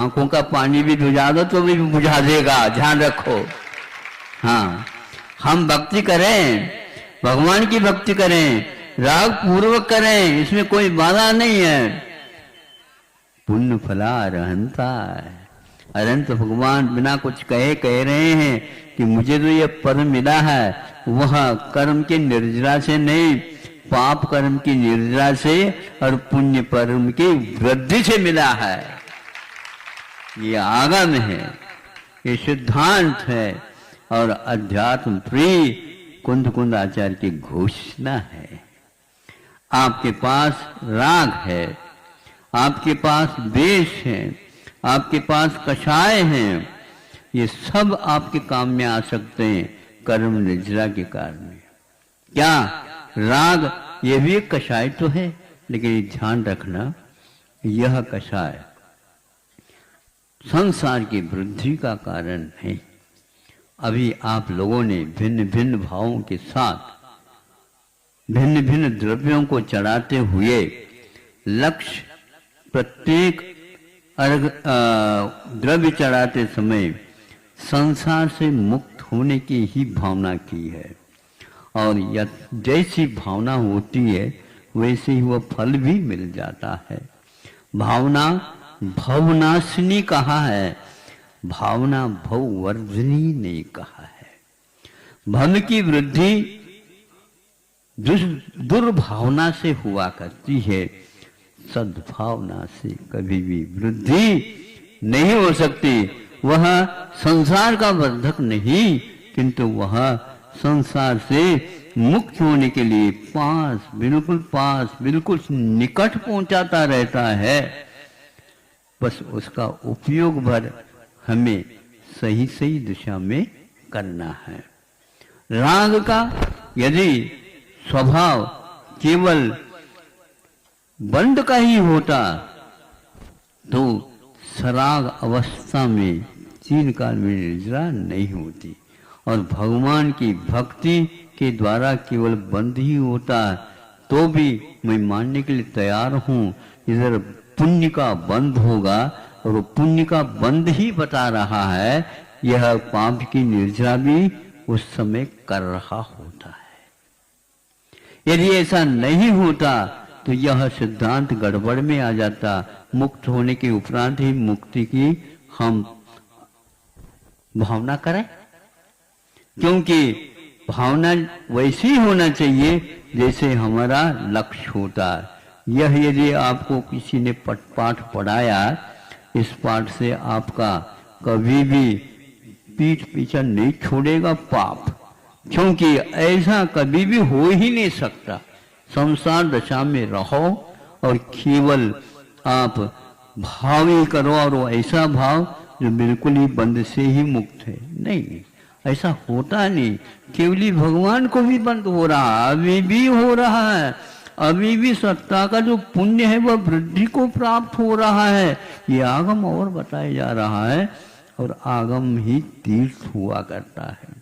आंखों का पानी भी बुझा दो तो भी बुझा देगा, ध्यान रखो। हाँ, हम भक्ति करें, भगवान की भक्ति करें, राग पूर्वक करें, इसमें कोई बाधा नहीं है। पुण्य फला अरहंता है, अरंत भगवान बिना कुछ कहे कह रहे हैं कि मुझे तो ये पद मिला है, वह कर्म के निर्जरा से नहीं, पाप कर्म की निर्जरा से और पुण्य कर्म की वृद्धि से मिला है। ये आगम है, ये सिद्धांत है और अध्यात्म प्रिय कुंद कुंद आचार्य की घोषणा है। आपके पास राग है, आपके पास द्वेष है, आपके पास कषाय हैं, ये सब आपके काम में आ सकते हैं कर्म निर्जरा के कारण। क्या राग ये भी एक कषाय तो है, लेकिन ये ध्यान रखना, यह कषाय संसार की वृद्धि का कारण है। अभी आप लोगों ने भिन्न भिन्न भावों के साथ भिन्न भिन्न द्रव्यों को चढ़ाते हुए लक्ष्य प्रत्येक द्रव्य चढ़ाते समय संसार से मुक्त होने की ही भावना की है, और जैसी भावना होती है वैसे ही वह फल भी मिल जाता है। भावना भवनाशिनी कहा है, भावना भववर्धनी नहीं कहा है। भव की वृद्धि दुर्भावना से हुआ करती है, सद्भावना से कभी भी वृद्धि नहीं हो सकती। वह संसार का वर्धक नहीं, किंतु वह संसार से मुक्त होने के लिए पास, बिल्कुल निकट पहुंचाता रहता है। बस उसका उपयोग भर हमें सही सही दिशा में करना है। राग का यदि स्वभाव केवल बंद का ही होता तो सराग अवस्था में तीन काल में निर्जरा नहीं होती, और भगवान की भक्ति के द्वारा केवल बंद ही होता तो भी मैं मानने के लिए तैयार हूँ। इधर पुण्य का बंद होगा, और वो पुण्य का बंद ही बता रहा है, यह पाप की निर्जरा भी उस समय कर रहा होता है। यदि ऐसा नहीं होता तो यह सिद्धांत गड़बड़ में आ जाता। मुक्त होने के उपरांत ही मुक्ति की हम भावना करें, क्योंकि भावना वैसी होना चाहिए जैसे हमारा लक्ष्य होता है। यह यदि आपको किसी ने पाठ पढ़ाया, इस पाठ से आपका कभी भी पीठ पीछा नहीं छोड़ेगा पाप, क्योंकि ऐसा कभी भी हो ही नहीं सकता। संसार दशा में रहो और केवल आप भाव ही करो, और वो ऐसा भाव जो बिल्कुल ही बंद से ही मुक्त है, नहीं, ऐसा होता नहीं। केवली भगवान को भी बंद हो रहा, अभी भी हो रहा है, अभी भी सत्ता का जो पुण्य है वह वृद्धि को प्राप्त हो रहा है। ये आगम और बताया जा रहा है, और आगम ही तीर्थ हुआ करता है।